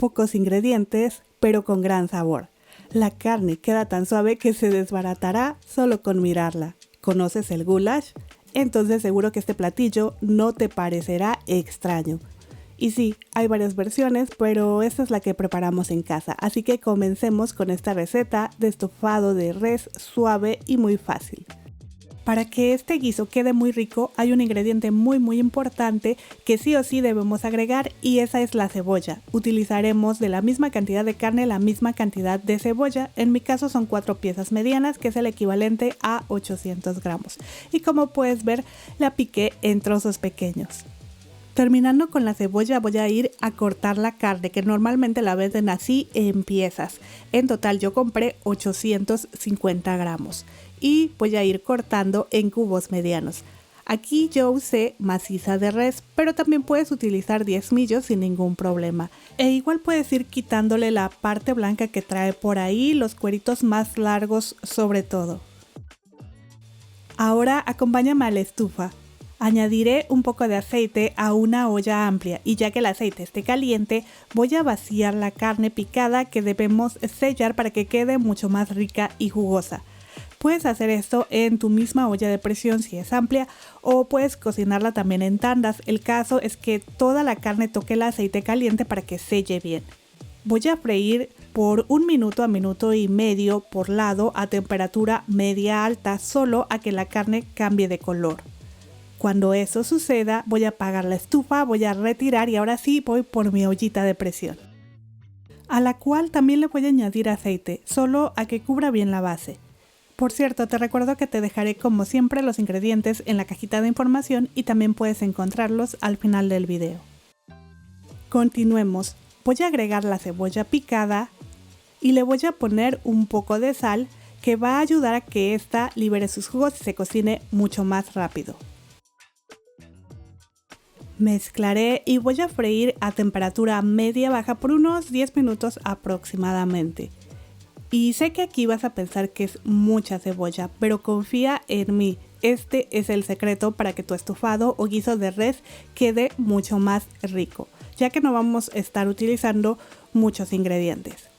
pocos ingredientes, pero con gran sabor. La carne queda tan suave que se desbaratará solo con mirarla. ¿Conoces el goulash? Entonces seguro que este platillo no te parecerá extraño. Y sí, hay varias versiones, pero esta es la que preparamos en casa, así que comencemos con esta receta de estofado de res suave y muy fácil. Para que este guiso quede muy rico hay un ingrediente muy importante que sí o sí debemos agregar y esa es la cebolla. Utilizaremos de la misma cantidad de carne la misma cantidad de cebolla, en mi caso son 4 piezas medianas que es el equivalente a 800 gramos y como puedes ver la piqué en trozos pequeños. Terminando con la cebolla voy a ir a cortar la carne que normalmente la venden así en piezas. En total yo compré 850 gramos y voy a ir cortando en cubos medianos. Aquí yo usé maciza de res, pero también puedes utilizar diezmillos sin ningún problema. E igual puedes ir quitándole la parte blanca que trae por ahí, los cueritos más largos sobre todo. Ahora acompáñame a la estufa. Añadiré un poco de aceite a una olla amplia y ya que el aceite esté caliente voy a vaciar la carne picada que debemos sellar para que quede mucho más rica y jugosa. Puedes hacer esto en tu misma olla de presión si es amplia o puedes cocinarla también en tandas. El caso es que toda la carne toque el aceite caliente para que selle bien. Voy a freír por 1 minuto a minuto y medio por lado a temperatura media alta solo a que la carne cambie de color. Cuando eso suceda voy a apagar la estufa, voy a retirar y ahora sí voy por mi ollita de presión, a la cual también le voy a añadir aceite, solo a que cubra bien la base. Por cierto, te recuerdo que te dejaré como siempre los ingredientes en la cajita de información y también puedes encontrarlos al final del video. Continuemos, voy a agregar la cebolla picada y le voy a poner un poco de sal que va a ayudar a que ésta libere sus jugos y se cocine mucho más rápido. Mezclaré y voy a freír a temperatura media baja por unos 10 minutos aproximadamente. Y sé que aquí vas a pensar que es mucha cebolla, pero confía en mí. Este es el secreto para que tu estofado o guiso de res quede mucho más rico, ya que no vamos a estar utilizando muchos ingredientes.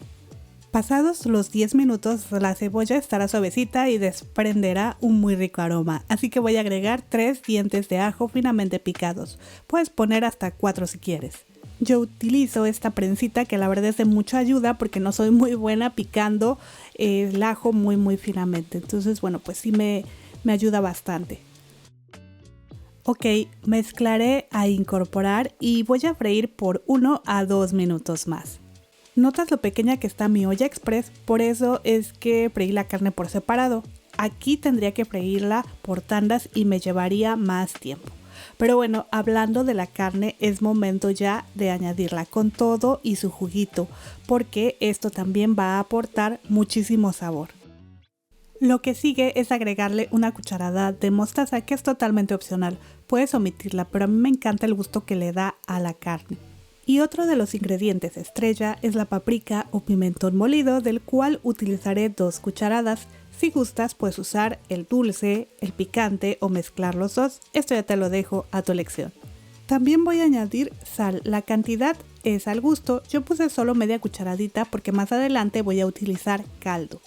Pasados los 10 minutos la cebolla estará suavecita y desprenderá un muy rico aroma, así que voy a agregar 3 dientes de ajo finamente picados. Puedes poner hasta 4 si quieres. Yo utilizo esta prensita que la verdad es de mucha ayuda porque no soy muy buena picando el ajo muy finamente. Entonces bueno, pues sí me ayuda bastante. Ok, mezclaré a incorporar y voy a freír por 1 a 2 minutos más. ¿Notas lo pequeña que está mi olla express? Por eso es que freí la carne por separado. Aquí tendría que freírla por tandas y me llevaría más tiempo. Pero bueno, hablando de la carne, es momento ya de añadirla con todo y su juguito, porque esto también va a aportar muchísimo sabor. Lo que sigue es agregarle una cucharada de mostaza, que es totalmente opcional. Puedes omitirla, pero a mí me encanta el gusto que le da a la carne. Y otro de los ingredientes estrella es la paprika o pimentón molido, del cual utilizaré 2 cucharadas. Si gustas puedes usar el dulce, el picante o mezclar los dos, esto ya te lo dejo a tu elección. También voy a añadir sal, la cantidad es al gusto, yo puse solo media cucharadita porque más adelante voy a utilizar caldo.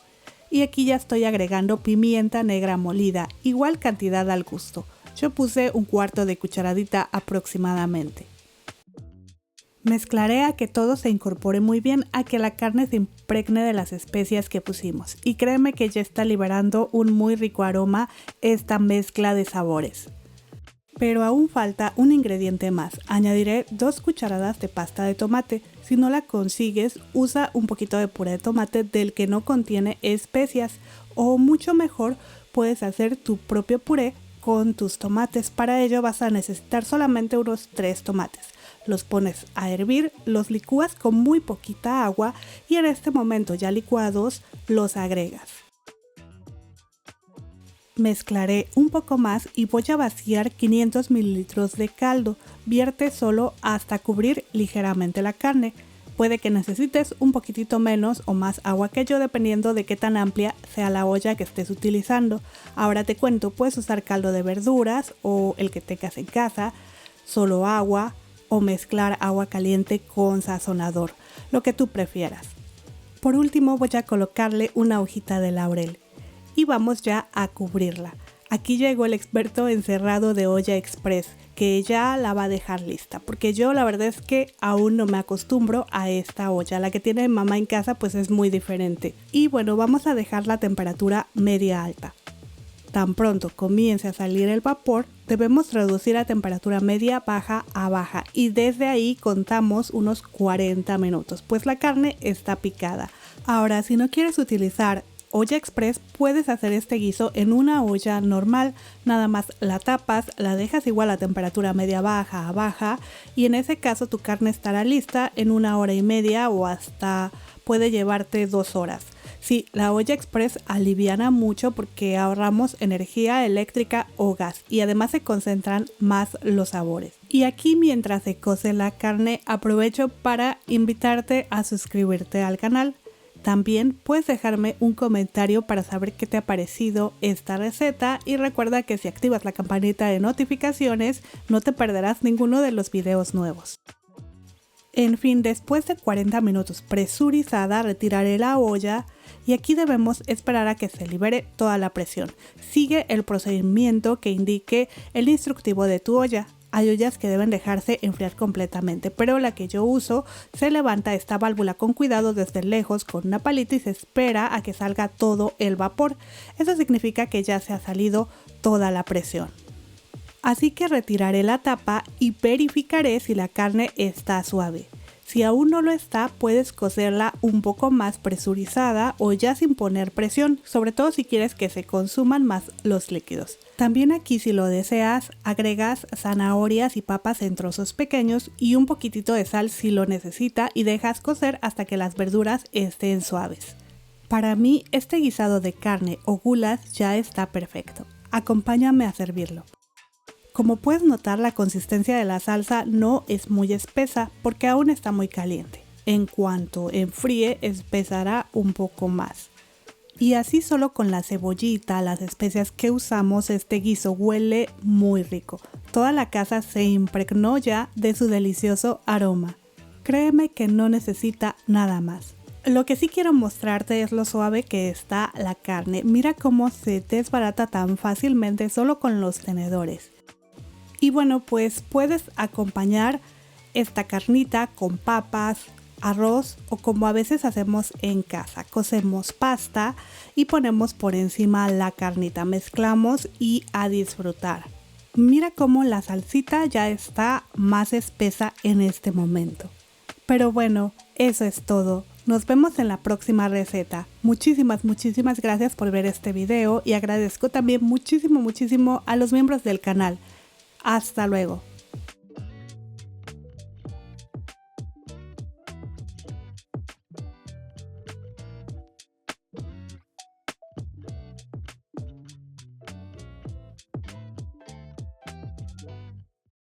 Y aquí ya estoy agregando pimienta negra molida, igual cantidad al gusto, yo puse 1/4 de cucharadita aproximadamente. Mezclaré a que todo se incorpore muy bien, a que la carne se impregne de las especias que pusimos. Y créeme que ya está liberando un muy rico aroma esta mezcla de sabores. Pero aún falta un ingrediente más. Añadiré 2 cucharadas de pasta de tomate. Si no la consigues, usa un poquito de puré de tomate del que no contiene especias. O mucho mejor, puedes hacer tu propio puré con tus tomates. Para ello vas a necesitar solamente unos 3 tomates. Los pones a hervir, los licúas con muy poquita agua y en este momento ya licuados los agregas. Mezclaré un poco más y voy a vaciar 500 mililitros de caldo. Vierte solo hasta cubrir ligeramente la carne. Puede que necesites un poquitito menos o más agua que yo dependiendo de qué tan amplia sea la olla que estés utilizando. Ahora te cuento, puedes usar caldo de verduras o el que tengas en casa, solo agua, o mezclar agua caliente con sazonador, lo que tú prefieras. Por último voy a colocarle una hojita de laurel y vamos ya a cubrirla. Aquí llegó el experto encerrado de olla express, que ya la va a dejar lista, porque yo la verdad es que aún no me acostumbro a esta olla. La que tiene mamá en casa pues es muy diferente. Y bueno, vamos a dejar la temperatura media alta. Tan pronto comience a salir el vapor, debemos reducir a temperatura media baja a baja y desde ahí contamos unos 40 minutos, pues la carne está picada. Ahora, si no quieres utilizar olla express, puedes hacer este guiso en una olla normal, nada más la tapas, la dejas igual a temperatura media baja a baja y en ese caso tu carne estará lista en 1 hora y media o hasta puede llevarte 2 horas. Sí, la olla express aliviana mucho porque ahorramos energía eléctrica o gas y además se concentran más los sabores. Y aquí mientras se cose la carne aprovecho para invitarte a suscribirte al canal. También puedes dejarme un comentario para saber qué te ha parecido esta receta y recuerda que si activas la campanita de notificaciones no te perderás ninguno de los videos nuevos. En fin, después de 40 minutos presurizada retiraré la olla y aquí debemos esperar a que se libere toda la presión. Sigue el procedimiento que indique el instructivo de tu olla. Hay ollas que deben dejarse enfriar completamente, pero la que yo uso se levanta esta válvula con cuidado desde lejos con una palita y se espera a que salga todo el vapor. Eso significa que ya se ha salido toda la presión. Así que retiraré la tapa y verificaré si la carne está suave. Si aún no lo está, puedes cocerla un poco más presurizada o ya sin poner presión, sobre todo si quieres que se consuman más los líquidos. También aquí, si lo deseas, agregas zanahorias y papas en trozos pequeños y un poquitito de sal si lo necesita y dejas cocer hasta que las verduras estén suaves. Para mí, este guisado de carne o gulas ya está perfecto. Acompáñame a servirlo. Como puedes notar, la consistencia de la salsa no es muy espesa porque aún está muy caliente. En cuanto enfríe, espesará un poco más. Y así solo con la cebollita, las especias que usamos, este guiso huele muy rico. Toda la casa se impregnó ya de su delicioso aroma. Créeme que no necesita nada más. Lo que sí quiero mostrarte es lo suave que está la carne. Mira cómo se desbarata tan fácilmente solo con los tenedores. Y bueno, pues puedes acompañar esta carnita con papas, arroz o como a veces hacemos en casa. Cocemos pasta y ponemos por encima la carnita, mezclamos y a disfrutar. Mira cómo la salsita ya está más espesa en este momento. Pero bueno, eso es todo. Nos vemos en la próxima receta. Muchísimas gracias por ver este video y agradezco también muchísimo a los miembros del canal. Hasta luego.